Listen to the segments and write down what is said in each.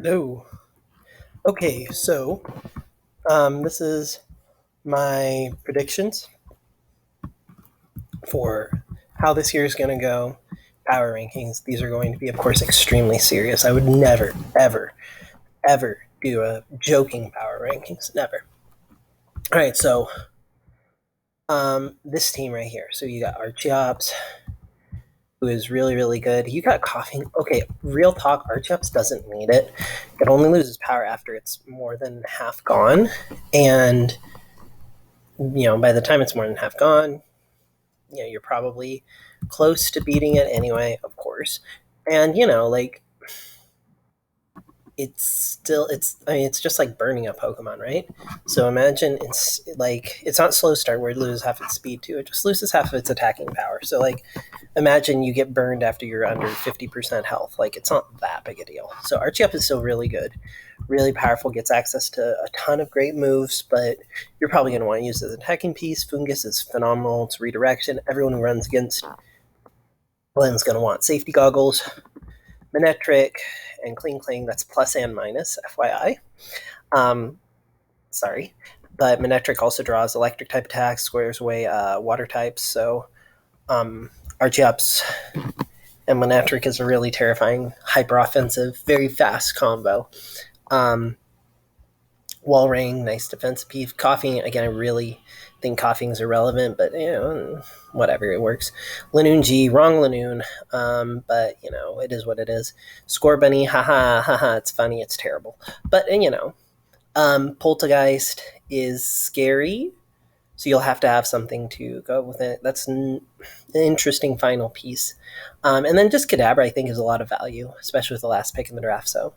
Hello. Okay, so this is my predictions for how this year is going to go. Power rankings. These are going to be, of course, extremely serious. I would never, ever, ever do a joking power rankings. Never. All right, so this team right here. So you got Archeops, who is really, really good. You got Coughing. Okay, real talk. Archeops doesn't need it. It only loses power after it's more than half gone, and by the time it's more than half gone, you're probably close to beating it anyway, of course. And it's just like burning a Pokemon, right? So imagine it's not slow start where it loses half its speed too. It just loses half of its attacking power. So imagine you get burned after you're under 50% health. It's not that big a deal. So Archeop is still really good, really powerful, gets access to a ton of great moves, but you're probably going to want to use it as an attacking piece. Fungus is phenomenal. It's redirection. Everyone who runs against Glenn's going to want safety goggles. Manectric and Kling, that's plus and minus, FYI. Sorry. But Manectric also draws electric type attacks, squares away water types. So Archeops and Manectric is a really terrifying, hyper offensive, very fast combo. Walrein, nice defensive piece. Coughing, again, I really think Coughing is irrelevant, but whatever, it works. Lanoon G, wrong Lanoon, but it is what it is. Scorbunny, haha, it's funny, it's terrible. But Poltergeist is scary, so you'll have to have something to go with it. That's an interesting final piece. And then just Kadabra, I think, is a lot of value, especially with the last pick in the draft. So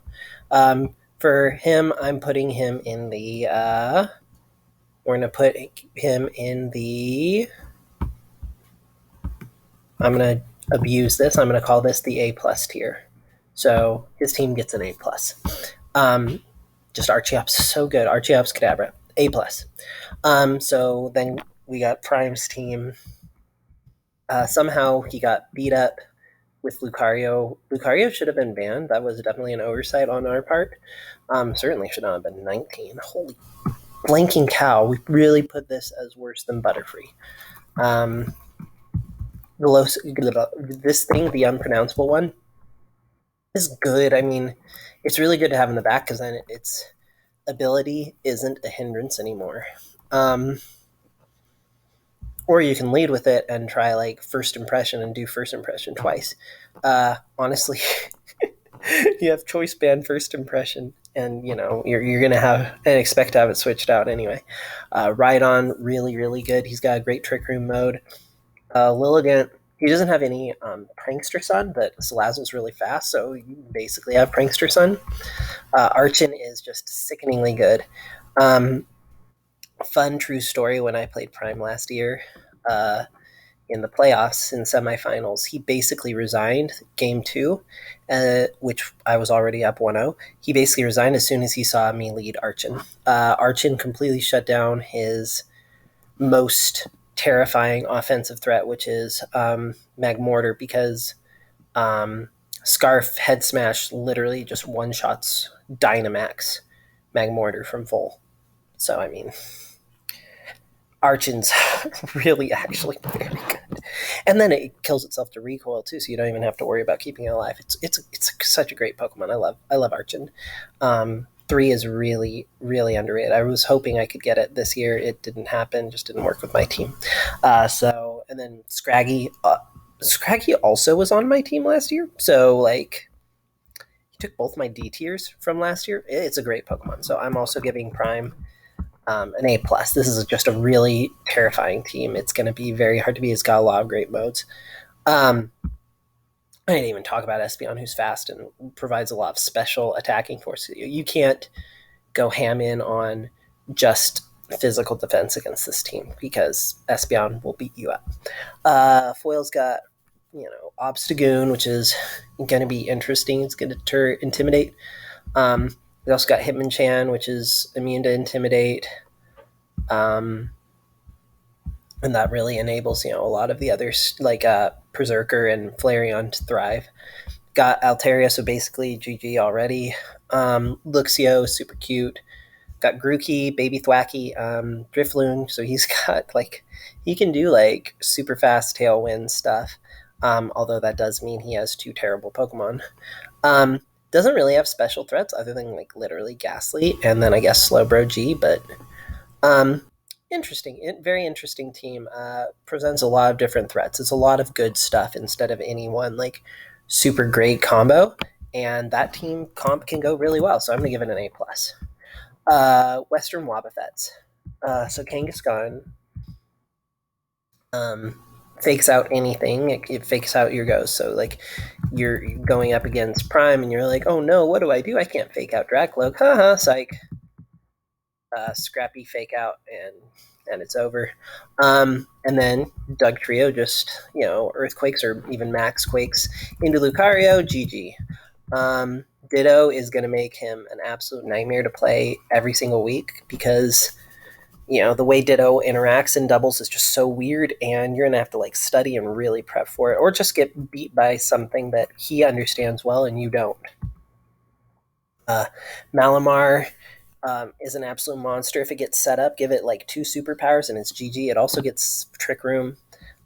for him, I'm putting him in the we're going to put him in the I'm going to abuse this. I'm going to call this the A+ tier. So his team gets an A+. Just Archeops, so good. Archeops, Kadabra, A+. So then we got Prime's team. Somehow he got beat up with Lucario. Lucario should have been banned. That was definitely an oversight on our part. Certainly should not have been 19. Holy blanking cow. We really put this as worse than Butterfree. This thing, the unpronounceable one, is good. I mean, it's really good to have in the back because then its ability isn't a hindrance anymore. Or you can lead with it and try first impression and do first impression twice. Honestly, you have choice band first impression, and you're gonna have and expect to have it switched out anyway. Rhydon, really, really good. He's got a great Trick Room mode. Lilligant, he doesn't have any Prankster Sun, but Salazzle's really fast, so you basically have Prankster Sun. Archon is just sickeningly good. Fun true story, when I played Prime last year in the playoffs in semifinals, he basically resigned game 2, which I was already up 1-0. He basically resigned as soon as he saw me lead Archon. Archon completely shut down his most terrifying offensive threat, which is Magmortar, because Scarf Head Smash literally just one-shots Dynamax Magmortar from full. So, I mean, Archon's really actually very good. And then it kills itself to recoil too, so you don't even have to worry about keeping it alive. It's such a great Pokemon. I love Archon. 3 is really, really underrated. I was hoping I could get it this year. It didn't happen, just didn't work with my team. And then Scraggy. Scraggy also was on my team last year, so he took both my D tiers from last year. It's a great Pokemon, so I'm also giving Prime an A+. This is just a really terrifying team. It's going to be very hard to beat. It's got a lot of great modes. I didn't even talk about Espeon, who's fast and provides a lot of special attacking force. You can't go ham in on just physical defense against this team because Espeon will beat you up. Foil's got, Obstagoon, which is going to be interesting. It's going to Intimidate. We also got Hitmonchan, which is immune to Intimidate. And that really enables, a lot of the others, like Berserker and Flareon, to thrive. Got Altaria, so basically GG already. Luxio, super cute. Got Grookey, Baby Thwacky, Drifloon, so he's got like he can do like super fast tailwind stuff. Although that does mean he has two terrible Pokemon. Um, doesn't really have special threats other than like literally Ghastly and then I guess Slowbro G, but um, interesting, very interesting team. Presents a lot of different threats. It's a lot of good stuff instead of any one like super great combo, and that team comp can go really well. So I'm gonna give it an A plus. Western Wobbuffets. So Kangaskhan um, fakes out anything. It fakes out your ghost. So like you're going up against Prime, and you're like, oh no, what do? I can't fake out Dracloak. Haha, psych. Scrappy fake out, and it's over. And then Doug Trio just earthquakes or even max quakes into Lucario. GG. Ditto is going to make him an absolute nightmare to play every single week because the way Ditto interacts in doubles is just so weird, and you're gonna have to like study and really prep for it, or just get beat by something that he understands well and you don't. Malamar is an absolute monster. If it gets set up, give it like two superpowers and it's GG. It also gets Trick Room.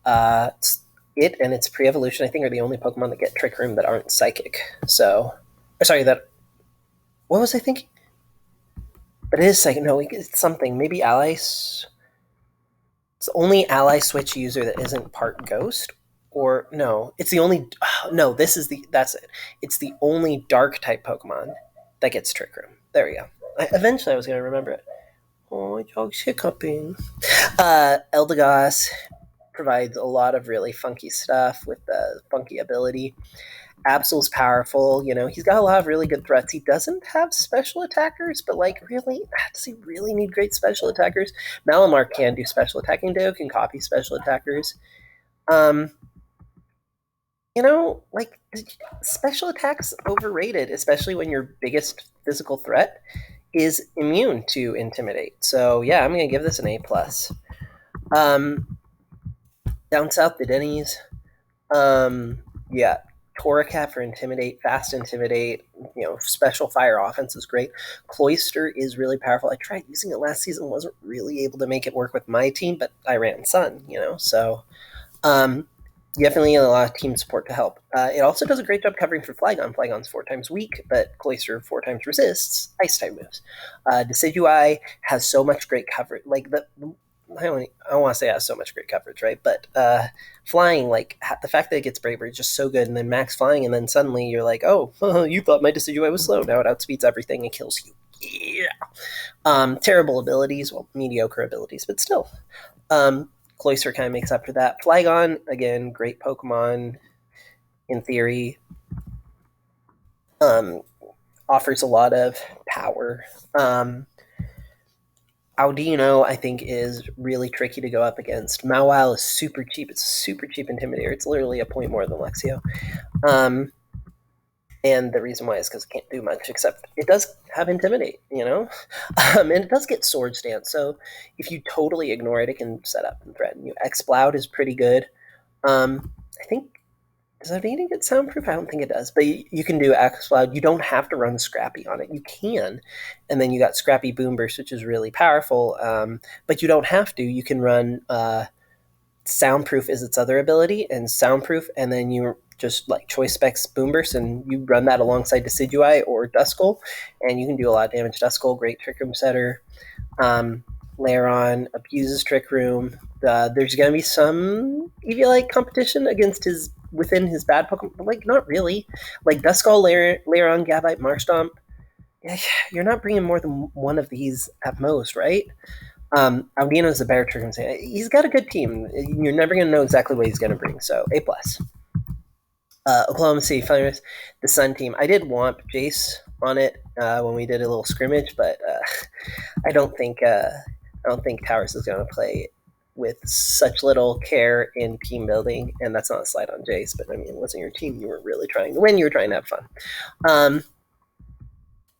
It and its pre-evolution, I think, are the only Pokemon that get Trick Room that aren't Psychic. So, sorry, that. What was I thinking? But it is Psychic. No, it's something. Maybe Allies. It's the only Ally Switch user that isn't part Ghost. Or no, it's the only. No, that's it. It's the only Dark type Pokemon that gets Trick Room. There we go. Eventually, I was going to remember it. Oh, dog's hiccuping. Eldegoss provides a lot of really funky stuff with the funky ability. Absol's powerful. He's got a lot of really good threats. He doesn't have special attackers, but like really, does he really need great special attackers? Malamar can do special attacking. Deo can copy special attackers. Like special attacks overrated, especially when your biggest physical threat is immune to Intimidate. So yeah, I'm gonna give this an A plus. Down south, the Denny's. Yeah, Torracat for Intimidate, fast Intimidate. Special fire offense is great. Cloyster is really powerful. I tried using it last season, wasn't really able to make it work with my team, but I ran Sun. So. Definitely a lot of team support to help. It also does a great job covering for Flygon. Flygon's 4 times weak, but Cloyster 4 times resists Ice-type moves. Decidueye has so much great coverage. Like, I don't want to say it has so much great coverage, right? But flying, like, the fact that it gets Bravery is just so good, and then max flying, and then suddenly you're like, oh, you thought my Decidueye was slow. Now it outspeeds everything and kills you. Yeah. Terrible abilities, well, mediocre abilities, but still. Cloyster kind of makes up for that. Flygon, again, great Pokemon in theory. Offers a lot of power. Audino, I think, is really tricky to go up against. Mawile is super cheap. It's a super cheap Intimidator. It's literally a point more than Lexio. And the reason why is because it can't do much, except it does have Intimidate, and it does get Swords Dance. So if you totally ignore it, it can set up and threaten you. Exploud is pretty good. I think, does Audino get Soundproof? I don't think it does, but you can do Exploud. You don't have to run Scrappy on it. You can, and then you got Scrappy Boom Burst, which is really powerful, but you don't have to. You can run Soundproof is its other ability, and Soundproof, and then you just like Choice Specs Boomburst, and you run that alongside Decidueye or Duskull, and you can do a lot of damage. Duskull, great Trick Room setter. Lairon abuses Trick Room. There's going to be some Eviolite competition within his bad Pokemon, but like not really. Like Duskull, Lairon, Gabite, Marshtomp. You're not bringing more than one of these at most, right? Audino's a better Trick Room. He's got a good team. You're never going to know exactly what he's going to bring, so A plus. Oklahoma City Thunder, the Sun team. I did want Jace on it when we did a little scrimmage, but I don't think Towers is going to play with such little care in team building, and that's not a slight on Jace, but I mean, it wasn't your team. You weren't really trying to win. You were trying to have fun.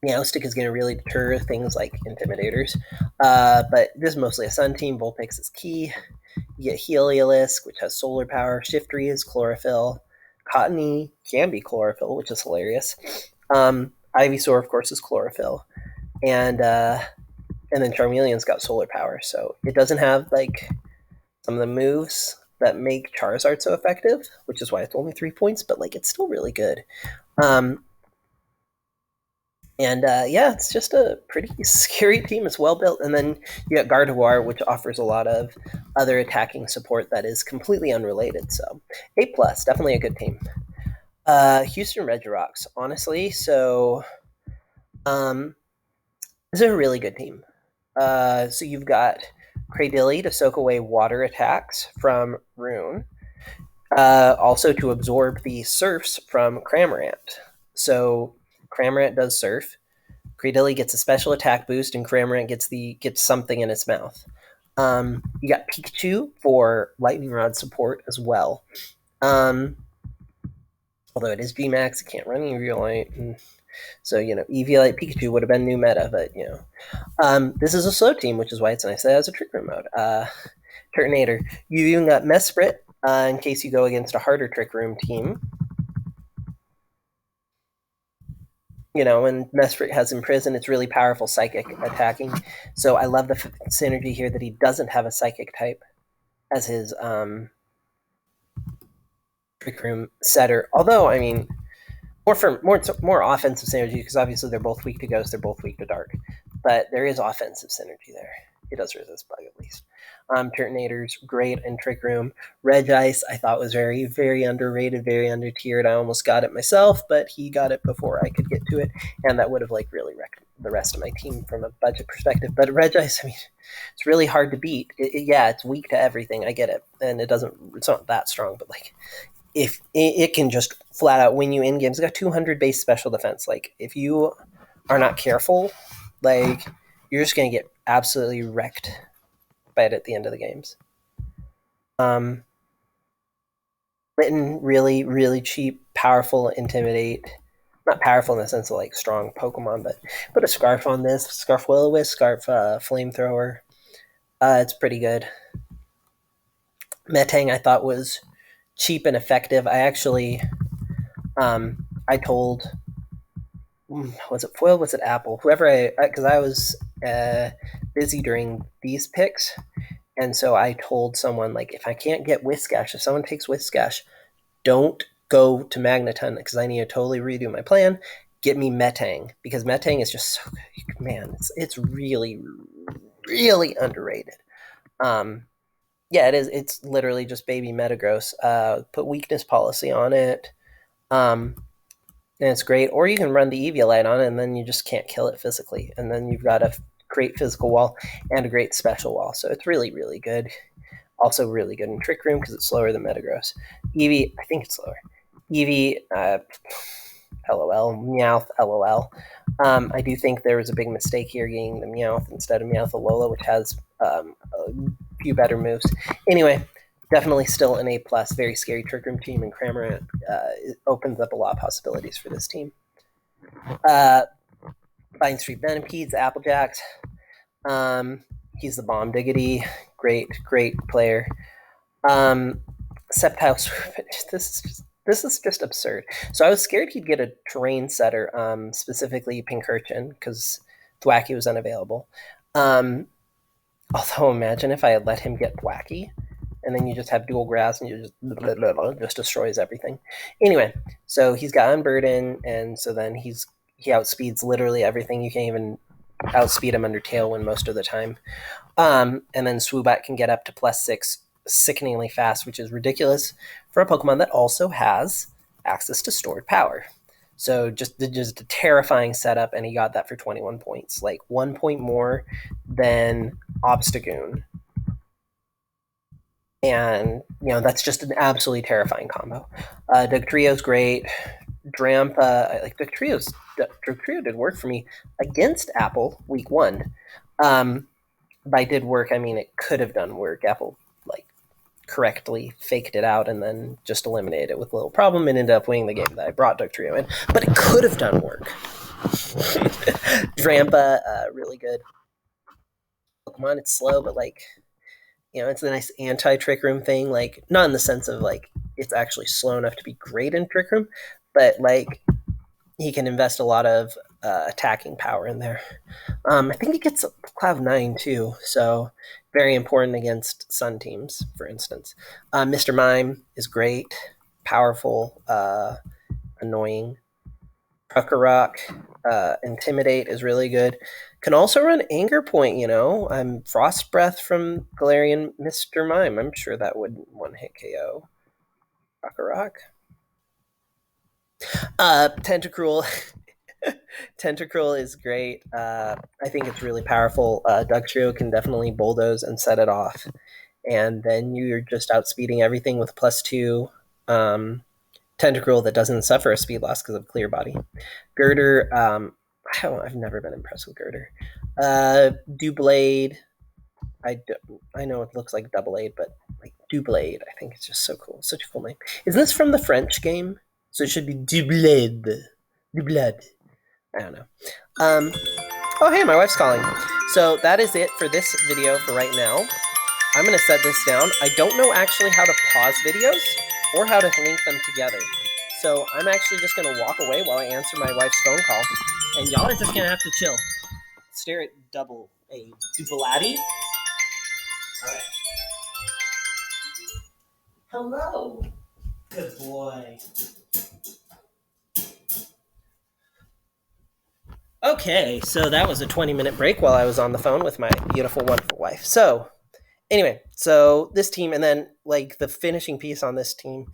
Meowstic is going to really deter things like Intimidators, but this is mostly a Sun team. Vulpix is key. You get Heliolisk, which has solar power. Shiftry is Chlorophyll. Cottony can be chlorophyll, which is hilarious. Ivysaur, of course, is chlorophyll, and then Charmeleon's got solar power, so it doesn't have like some of the moves that make Charizard so effective, which is why it's only 3 points, but like it's still really good. Yeah, it's just a pretty scary team. It's well built, and then you got Gardevoir, which offers a lot of other attacking support that is completely unrelated. So A plus, definitely a good team. Houston Regirox, honestly, so this is a really good team. So you've got Cradilly to soak away water attacks from Rune, also to absorb the surfs from Cramorant. So Cramorant does surf. Cradilly gets a special attack boost, and Cramorant gets something in its mouth. You got Pikachu for Lightning Rod support as well. Although it is Gmax, it can't run Eviolite. And so, Eviolite Pikachu would have been new meta, but, this is a slow team, which is why it's nice that it has a Trick Room mode. Turtonator. You even got Mesprit in case you go against a harder Trick Room team. And Mesprit has Imprison, it's really powerful psychic attacking. So I love the synergy here that he doesn't have a psychic type as his Trick Room setter. Although, I mean, more offensive synergy, because obviously they're both weak to Ghost, they're both weak to Dark. But there is offensive synergy there. It does resist Bug, at least. Turtonator's great in Trick Room. Regice, I thought was very, very underrated, very under-tiered. I almost got it myself, but he got it before I could get to it, and that would have really wrecked the rest of my team from a budget perspective. But Regice, I mean, it's really hard to beat. It's weak to everything. I get it, and it's not that strong, but if it can just flat out win you in games. It's got 200 base special defense. If you are not careful, you're just going to get absolutely wrecked by it at the end of the games. Written, really, really cheap, powerful, intimidate. Not powerful in the sense of strong Pokemon, but put a Scarf on this. Scarf Will-O-Wisp, Scarf Flamethrower. It's pretty good. Metang I thought was cheap and effective. I actually, I told, was it Foil? Was it Apple? Whoever because I was busy during these picks, and so I told someone if I can't get Whiscash, if someone takes Whiscash, don't go to Magneton because I need to totally redo my plan. Get me Metang because Metang is just so good. Man, it's really, really underrated. Yeah, it is. It's literally just baby Metagross. Put weakness policy on it. And it's great. Or you can run the Eviolite on it, and then you just can't kill it physically. And then you've got a great physical wall and a great special wall. So it's really, really good. Also really good in Trick Room because it's slower than Metagross. Eevee, I think it's slower. Eevee, LOL. Meowth, LOL. I do think there was a big mistake here getting the Meowth instead of Meowth Alola, which has a few better moves. Anyway, definitely still an A+, very scary Trick Room team, and Cramorant opens up a lot of possibilities for this team. Vine Street Venopedes, Applejacks. He's the bomb diggity. Great player. Sceptile Serpent. This is just absurd. So I was scared he'd get a terrain setter, specifically Pincurchin, because Thwackey was unavailable. Although imagine if I had let him get Thwackey, and then you just have dual grass and you just destroys everything. Anyway, so he's got Unburden, and so then he outspeeds literally everything. You can't even outspeed him under Tailwind most of the time. And then Swoobat can get up to +6 sickeningly fast, which is ridiculous for a Pokemon that also has access to stored power. So just a terrifying setup, and he got that for 21 points, 1 point more than Obstagoon. And that's just an absolutely terrifying combo. Dugtrio's great. Drampa, Dugtrio did work for me against Apple week 1. By did work, I mean it could have done work. Apple correctly faked it out and then just eliminated it with a little problem and ended up winning the game that I brought Dugtrio in. But it could have done work. Drampa, really good Pokemon. It's slow, but It's a nice anti-trick room thing. Like, not in the sense of like it's actually slow enough to be great in trick room, but like he can invest a lot of attacking power in there. I think he gets Cloud 9 too, so very important against Sun teams, for instance. Mr. Mime is great, powerful, annoying. Pucker Rock, Intimidate is really good. Can also run Anger Point, I'm Frost Breath from Galarian Mr. Mime. I'm sure that would one hit KO. Pucker Rock. Tentacruel. Tentacruel is great. I think it's really powerful. Dugtrio can definitely bulldoze and set it off. And then you're just outspeeding everything with +2. Tentacruel that doesn't suffer a speed loss because of clear body. Girder, I've never been impressed with Girder. Doublade, I know it looks like Double Aid, but like Doublade, I think it's just so cool. Such a cool name. Isn't this from the French game? So it should be Doublade. Doublade. I don't know. Oh, hey, my wife's calling. So that is it for this video for right now. I'm going to set this down. I don't know actually how to pause videos or how to link them together. So I'm actually just going to walk away while I answer my wife's phone call. And y'all are just going to have to chill. Stare at Double A. Dubalati. All right. Hello. Good boy. Okay, so that was a 20-minute break while I was on the phone with my beautiful, wonderful wife. So anyway, so this team, and then like the finishing piece on this team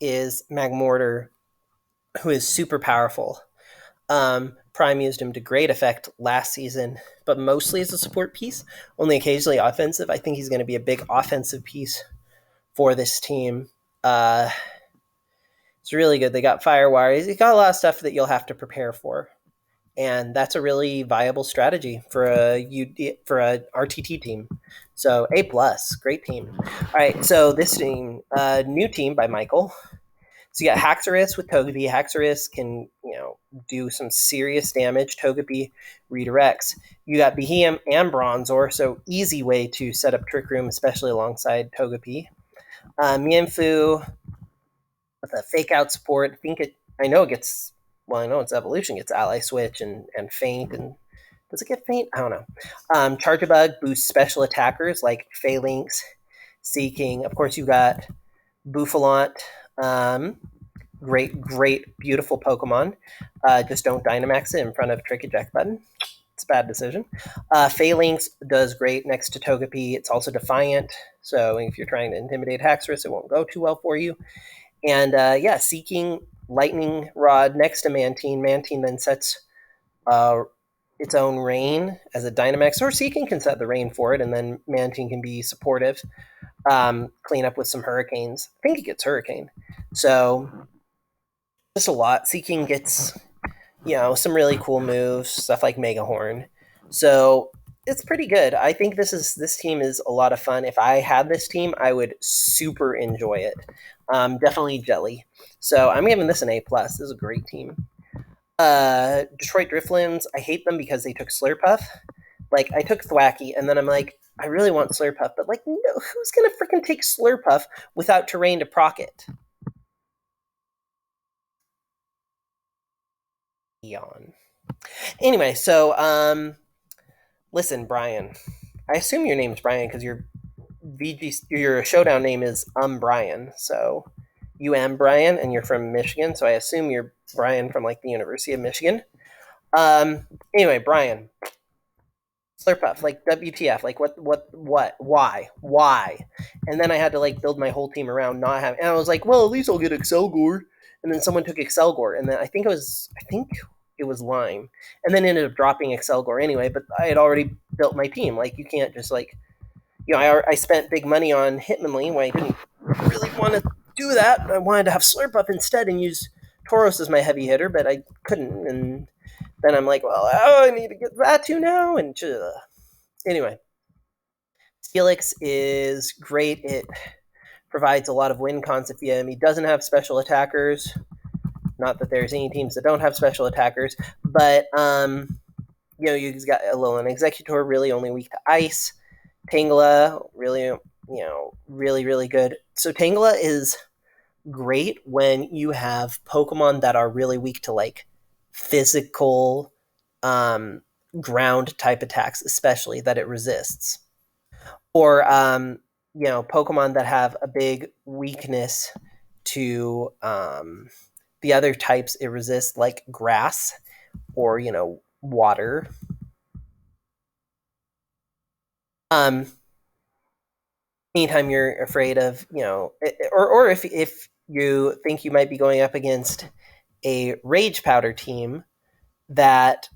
is Magmortar, who is super powerful. Prime used him to great effect last season, but mostly as a support piece, only occasionally offensive. I think he's going to be a big offensive piece for this team. It's really good. They got Firewire. He's got a lot of stuff that you'll have to prepare for. And that's a really viable strategy for a RTT team. So A+, great team. All right, so this team, new team by Michael. So you got Haxorus with Togepi. Haxorus can, do some serious damage. Togepi redirects. You got Behem and Bronzor, so easy way to set up Trick Room, especially alongside Togepi. Mienfoo with a Fake Out support. I know its evolution gets Ally Switch and Faint. And does it get Faint? I don't know. Charjabug boosts special attackers like Phalanx, Seeking. Of course, you got Bouffalant. Great, beautiful Pokemon. Just don't Dynamax it in front of Trick Eject button. It's a bad decision. Phalanx does great next to Togepi. It's also Defiant, so if you're trying to intimidate Haxorus, it won't go too well for you. And Seeking Lightning Rod next to Mantine. Mantine then sets its own rain as a Dynamax, or Seeking can set the rain for it, and then Mantine can be supportive. Clean up with some Hurricanes. I think it gets Hurricane. So just a lot. Seeking gets, some really cool moves, stuff like Mega Horn. So it's pretty good. I think this team is a lot of fun. If I had this team, I would super enjoy it. Definitely Jelly. So I'm giving this an A+. This is a great team. Detroit Driftlins, I hate them because they took Slurpuff. Like, I took Thwacky, and then I'm like, I really want Slurpuff, but like, no, who's gonna freaking take Slurpuff without terrain to proc it? Eon. Anyway, so listen, Brian. I assume your name's Brian because your showdown name is Brian. So you am Brian, and you're from Michigan. So I assume you're Brian from like the University of Michigan. Anyway, Brian. Slurpuff, like WTF, like what, why? And then I had to like build my whole team around not having, and I was like, well, at least I'll get Excelgor. And then someone took Excelgor, and then I think it was Lime, and then ended up dropping Excelgor anyway. But I had already built my team. Like, you can't just like, I spent big money on Hitmonlee when I didn't really want to do that. I wanted to have Slurpuff instead and use Tauros as my heavy hitter, but I couldn't. And then I'm like, well, I need to get Ratu now. And anyway, Steelix is great. It provides a lot of win cons if the enemy doesn't have special attackers. Not that there's any teams that don't have special attackers, but you've got Alolan Executor, really only weak to ice. Tangela, really really, really good. So Tangela is great when you have Pokemon that are really weak to like physical um, ground type attacks, especially that it resists, or Pokemon that have a big weakness to the other types it resists, like grass or water. Um, Anytime you're afraid of or if you think you might be going up against a Rage Powder team that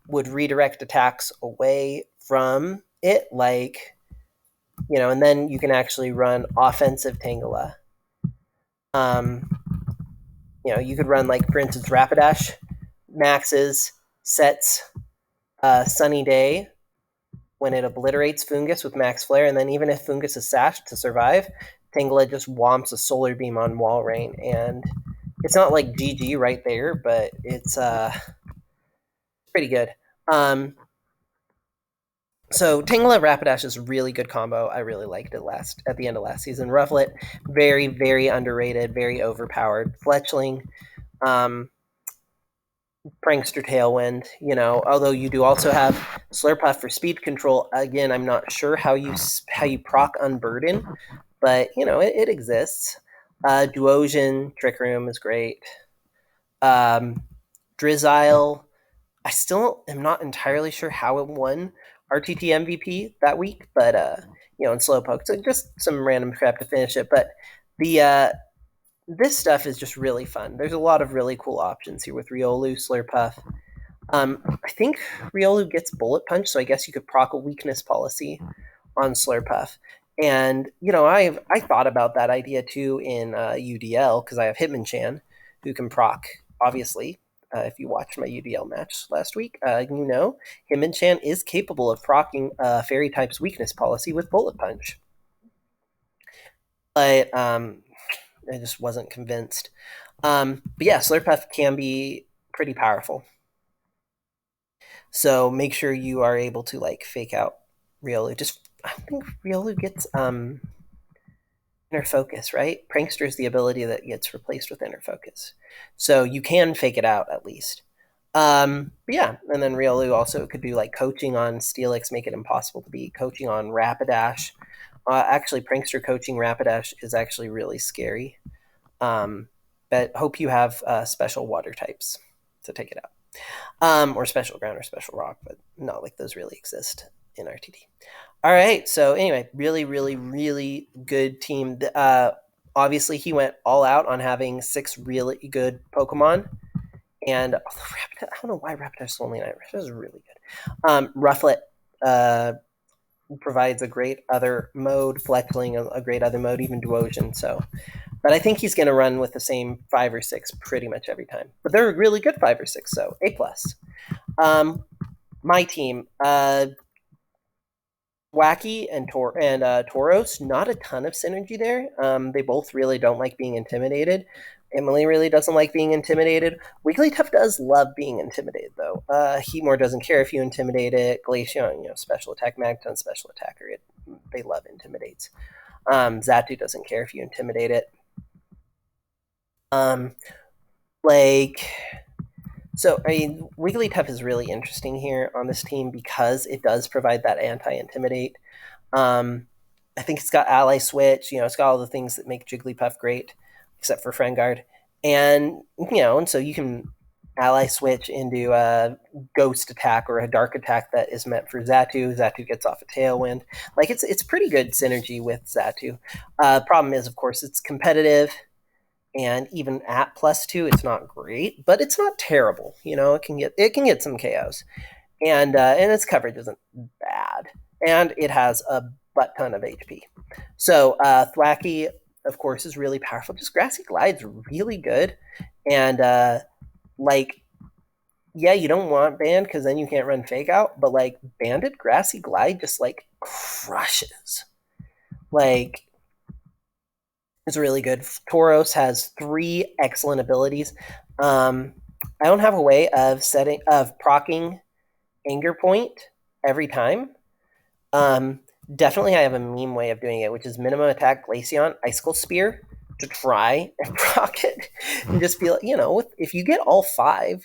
would redirect attacks away from it, like and then you can actually run offensive Tangela. Um, you could run like, for instance, Rapidash maxes sets Sunny Day when it obliterates Fungus with Max Flare, and then even if Fungus is sashed to survive, Tangela just womps a Solar Beam on Walrein, and it's not like GG right there, but it's pretty good. Um, so Tangela Rapidash is a really good combo. I really liked it at the end of last season. Rufflet, very, very underrated, very overpowered. Fletchling, um, Prankster Tailwind, although you do also have Slurpuff for speed control. Again, I'm not sure how you proc Unburden, but it exists. Duosian Trick Room is great. Drizzile, I still am not entirely sure how it won RTT MVP that week, but in Slowpoke, so just some random crap to finish it. But the this stuff is just really fun. There's a lot of really cool options here with Riolu, Slurpuff. I think Riolu gets Bullet Punch, so I guess you could proc a weakness policy on Slurpuff. And I thought about that idea too in UDL because I have Hitmonchan who can proc. Obviously, if you watched my UDL match last week, Hitmonchan is capable of procking Fairy type's weakness policy with Bullet Punch. But I just wasn't convinced. But yeah, Slurpuff can be pretty powerful. So make sure you are able to like fake out Riolu. I think Riolu gets inner focus, right? Prankster is the ability that gets replaced with inner focus. So you can fake it out at least. But yeah, and then Riolu also could do like coaching on Steelix, make it impossible to beat, coaching on Rapidash. Actually, Prankster coaching Rapidash is actually really scary. But hope you have special water types to take it out. Or special ground or special rock, but not like those really exist in RTT. All right, so anyway, really, really, really good team. Obviously, he went all out on having 6 really good Pokemon, and I don't know why Rapidash is only 9. Rapidash is really good. Rufflet provides a great other mode, Fletchling a great other mode, even Duosian. So, but I think he's going to run with the same 5 or 6 pretty much every time. But they're a really good 5 or 6, so A plus. My team, Wacky and Tauros, not a ton of synergy there. They both really don't like being intimidated. Emily really doesn't like being intimidated. Wigglytuff does love being intimidated, though. Heatmore doesn't care if you intimidate it. Glaceon, special attack, Magneton, special attacker. They love intimidates. Xatu doesn't care if you intimidate it. So, I mean, Wigglytuff is really interesting here on this team because it does provide that anti-intimidate. I think it's got Ally Switch. It's got all the things that make Jigglypuff great, except for Friend Guard. And, and so you can Ally Switch into a Ghost attack or a Dark attack that is meant for Xatu. Xatu gets off a Tailwind. Like, it's pretty good synergy with Xatu. Problem is, of course, it's competitive. And even at +2, it's not great, but it's not terrible. It can get some KOs, and its coverage isn't bad, and it has a butt ton of HP. So Thwacky, of course, is really powerful. Just Grassy Glide's really good, and yeah, you don't want Band because then you can't run Fake Out, but like Banded Grassy Glide just like crushes. Like, is really good. Tauros has 3 excellent abilities. I don't have a way of procking Anger Point every time. Definitely, I have a meme way of doing it, which is minimum attack Glaceon, Icicle Spear to try and proc it and just be like, if you get all five,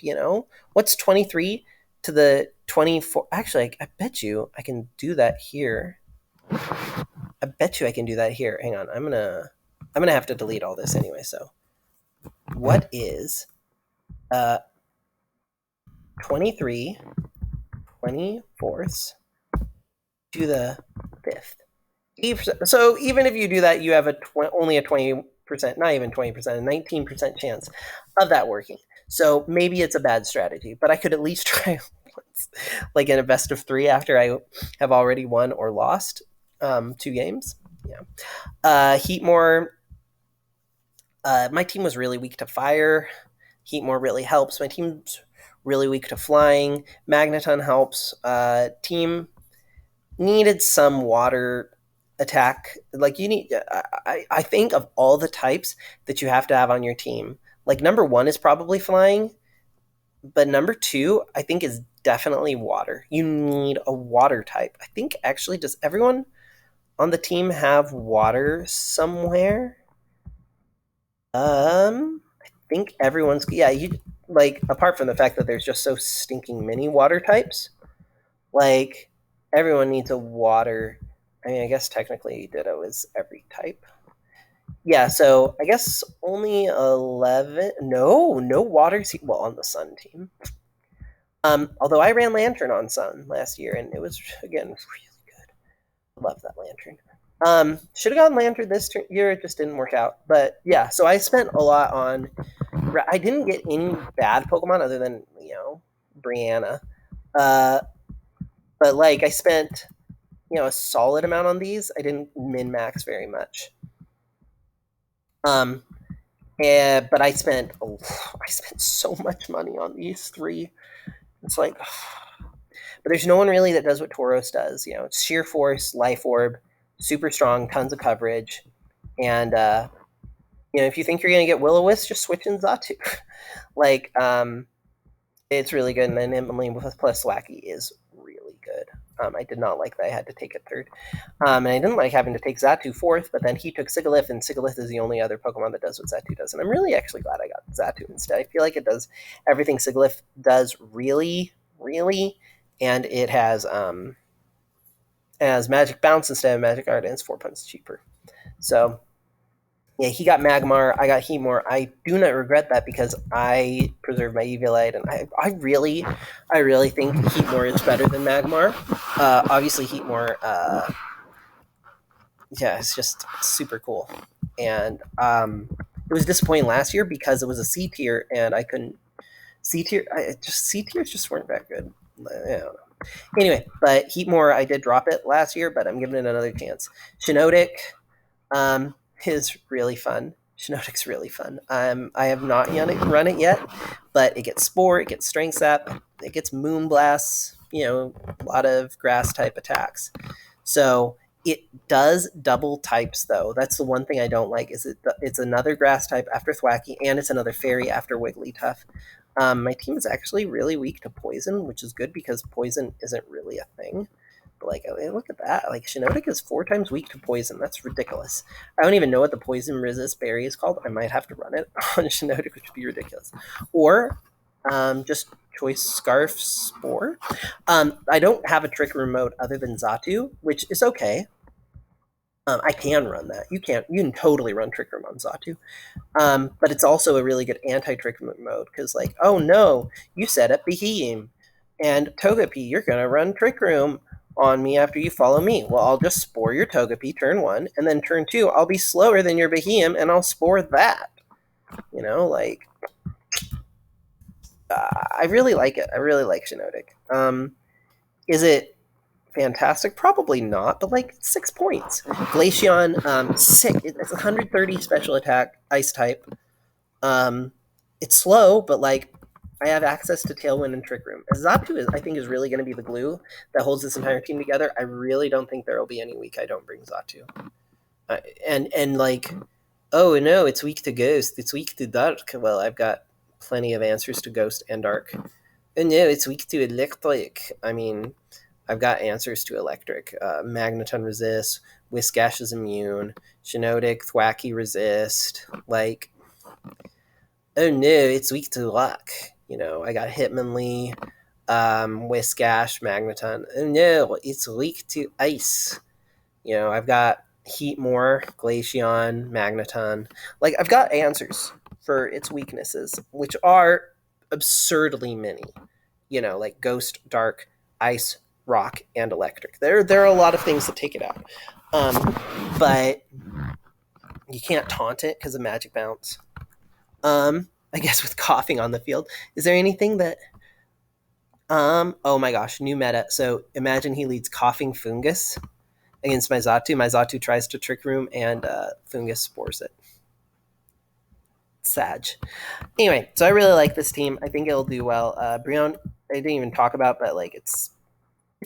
what's 23 to the 24? Actually, I bet you I can do that here. I bet you I can do that here. Hang on, I'm gonna have to delete all this anyway. So, what is uh 23 24ths to the fifth? So even if you do that, you have only a 20%, not even 20%, a 19% chance of that working. So maybe it's a bad strategy, but I could at least try once, like in a best of three after I have already won or lost 2 games. Yeah. Heatmore. My team was really weak to fire. Heatmore really helps. My team's really weak to flying. Magneton helps. Team needed some water attack. Like you need, I think of all the types that you have to have on your team, like number one is probably flying, but number two I think is definitely water. You need a water type. I think actually, does everyone on the team have water somewhere? I think everyone's, yeah. You like, apart from the fact that there's just so stinking many water types, like everyone needs a water. I mean, I guess technically Ditto is every type. Yeah, so I guess only 11. No water. Well, on the Sun team. Although I ran Lantern on Sun last year, and it was again really good. Love that Lantern. Should have gone Lantern this year. It just didn't work out. But yeah, so I spent a lot on. I didn't get any bad Pokemon other than Brianna. But like I spent a solid amount on these. I didn't min max very much. But I spent so much money on these three. It's like, but there's no one really that does what Tauros does. It's sheer force, life orb, super strong, tons of coverage, and if you think you're gonna get Will-O-Wisp, just switch in Xatu. Like, it's really good, and then Emily plus Wacky is really good. I did not like that I had to take it third. And I didn't like having to take Xatu fourth, but then he took Sigilyph, and Sigilyph is the only other Pokemon that does what Xatu does. And I'm really actually glad I got Xatu instead. I feel like it does everything Sigilyph does really, really, and it has Magic Bounce instead of Magic Art, and it's 4 points cheaper. So yeah, he got Magmar, I got Heatmore. I do not regret that because I preserved my Eviolite, and I really think Heatmore is better than Magmar. Obviously, Heatmore, yeah, it's just super cool. And it was disappointing last year because it was a C tier, and I couldn't C tier. C tiers just weren't that good. I don't know. Anyway, but Heatmore, I did drop it last year, but I'm giving it another chance. Shiinotic, is really fun. Shiinotic's really fun. I have not run it yet, but it gets Spore, it gets Strength Sap, it gets Moonblast, a lot of grass type attacks. So it does double types, though. That's the one thing I don't like, is it's another grass type after Thwackey, and it's another fairy after Wigglytuff. My team is actually really weak to poison, which is good because poison isn't really a thing. But like, look at that. Like, Shiinotic is 4 times weak to poison. That's ridiculous. I don't even know what the poison resist berry is called. I might have to run it on Shiinotic, which would be ridiculous. Or just choice Scarf Spore. I don't have a Trick Room mode other than Xatu, which is okay. I can run that. You can totally run Trick Room on Xatu. But it's also a really good anti-Trick Room mode because, like, oh no, you set up Beheem, and Togepi, you're going to run Trick Room on me after you follow me. Well, I'll just Spore your Togepi turn 1, and then turn 2, I'll be slower than your Beheem, and I'll Spore that. Like, I really like it. I really like Shiinotic. Is it fantastic? Probably not, but like 6 points. Glaceon, sick. It's 130 special attack, ice type. It's slow, but like I have access to Tailwind and Trick Room. Xatu I think is really going to be the glue that holds this entire team together. I really don't think there will be any week I don't bring Xatu. And like, oh no, it's weak to Ghost. It's weak to Dark. Well, I've got plenty of answers to Ghost and Dark. And no, it's weak to Electric. I mean, I've got answers to electric. Magneton resist, Whiskash is immune, Shiinotic, Thwacky resist. Like, oh no, it's weak to luck. I got Hitmonlee, Whiskash, Magneton. Oh no, it's weak to ice. I've got Heatmore, Glaceon, Magneton. Like, I've got answers for its weaknesses, which are absurdly many. Like Ghost, Dark, Ice, Rock, and Electric. There are a lot of things that take it out. But you can't taunt it because of Magic Bounce. I guess with coughing on the field. Is there anything that oh my gosh, new meta. So imagine he leads Coughing Fungus against my Zatu. My Zatu tries to Trick Room and Fungus spores it. Sag. Anyway, so I really like this team. I think it'll do well. Brion, I didn't even talk about, but like it's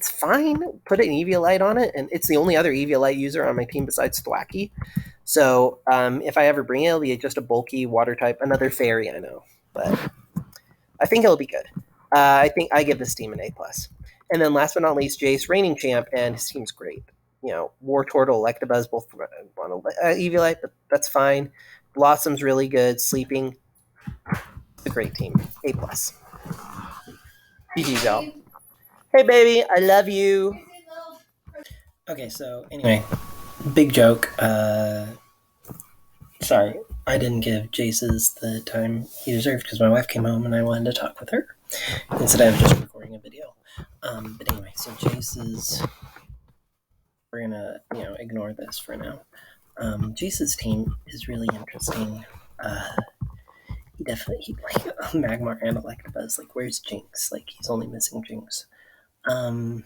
fine. Put an Eviolite on it, and it's the only other Eviolite user on my team besides Thwacky. So if I ever bring it, it'll be just a bulky water type, another fairy, I know, but I think it'll be good. I think I give this team an A+. And then last but not least, Jace, reigning champ, and his team's great. War Turtle, Electabuzz both want Eviolite, but that's fine. Blossom's really good. Sleeping, it's a great team. A+. GG, y'all. Hey, baby, I love you. Okay, so anyway, big joke. Sorry, I didn't give Jace's the time he deserved because my wife came home and I wanted to talk with her instead of just recording a video. But anyway, so Jace's, we're gonna ignore this for now. Jace's team is really interesting. He definitely like Magmar and Electabuzz. Like, where's Jinx? Like, he's only missing Jinx. And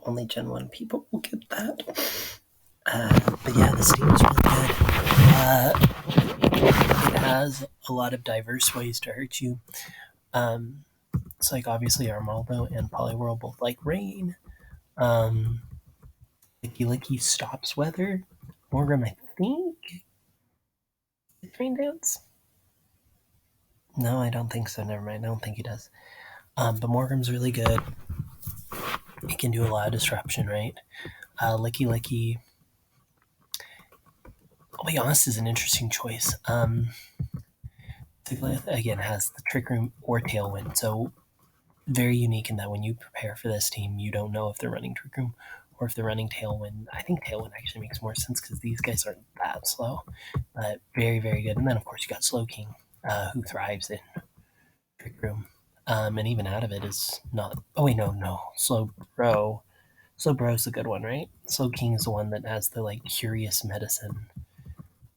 only Gen 1 people will get that. But yeah, this team is really good. It has a lot of diverse ways to hurt you. It's like obviously Armaldo and Poliwhirl both like rain. Licky stops weather. Morgrem, I think. Rain dance? No, I don't think so. Never mind. I don't think he does. But Morgrem's really good. It can do a lot of disruption, right? Licky, I'll be honest, is an interesting choice. Siglith, again, has the Trick Room or Tailwind, so very unique in that when you prepare for this team, you don't know if they're running Trick Room or if they're running Tailwind. I think Tailwind actually makes more sense because these guys aren't that slow, but very, very good. And then, of course, you got Slowking, who thrives in Trick Room. And even out of it is not... Oh, wait, no. Slowbro. Slowbro's a good one, right? Slowking is the one that has the, curious medicine.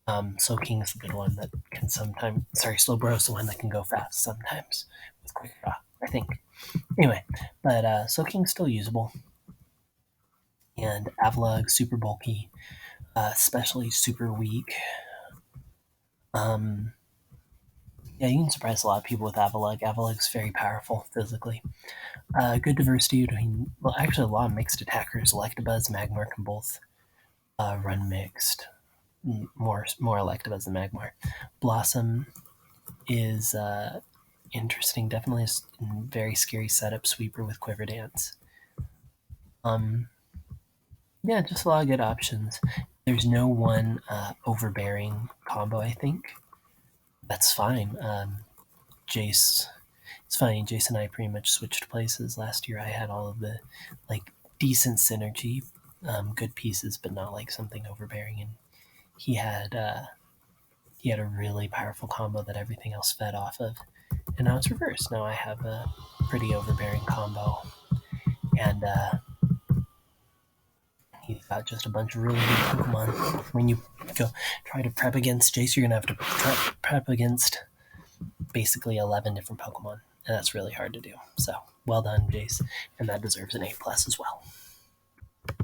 Slowking is a good one that can sometimes... Sorry, Slowbro is the one that can go fast sometimes with Quick Draw, I think. Anyway, but Slowking's still usable. And Avalugg, super bulky, especially super weak. Yeah, you can surprise a lot of people with Avalugg. Avalugg's very powerful physically. Good diversity between, well, actually a lot of mixed attackers. Electabuzz, Magmar can both run mixed. More Electabuzz than Magmar. Blossom is interesting. Definitely a very scary setup sweeper with Quiver Dance. Yeah, just a lot of good options. There's no one overbearing combo, I think. That's fine. Jace, it's funny, Jace and I pretty much switched places. Last year I had all of the decent synergy, good pieces, but not something overbearing. And he had a really powerful combo that everything else fed off of. And now it's reversed. Now I have a pretty overbearing combo. And he's got just a bunch of really good Pokemon. When you go try to prep against Jace, you're going to have to prep against basically 11 different Pokemon. And that's really hard to do. So, well done, Jace. And that deserves an A+ as well.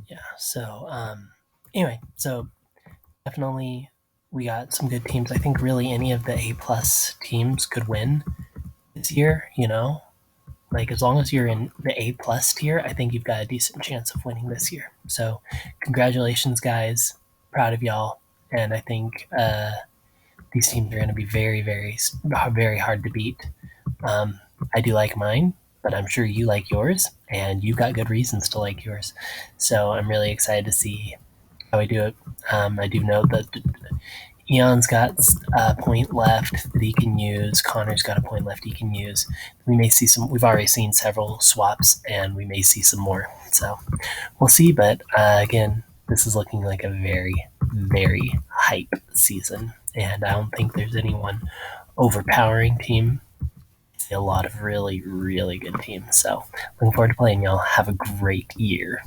Yeah, so, anyway, so definitely we got some good teams. I think really any of the A+ teams could win this year, as long as you're in the A+ tier, I think you've got a decent chance of winning this year. So congratulations, guys. Proud of y'all. And I think these teams are going to be very, very, very hard to beat. I do like mine. but I'm sure you like yours, and you've got good reasons to like yours. So I'm really excited to see how we do it. I do know that Eon's got a point left that he can use. Connor's got a point left he can use. We may see some. We've already seen several swaps, and we may see some more. So we'll see. But again, this is looking like a very, very hype season, and I don't think there's anyone overpowering team. A lot of really, really good teams. So looking forward to playing y'all. Have a great year.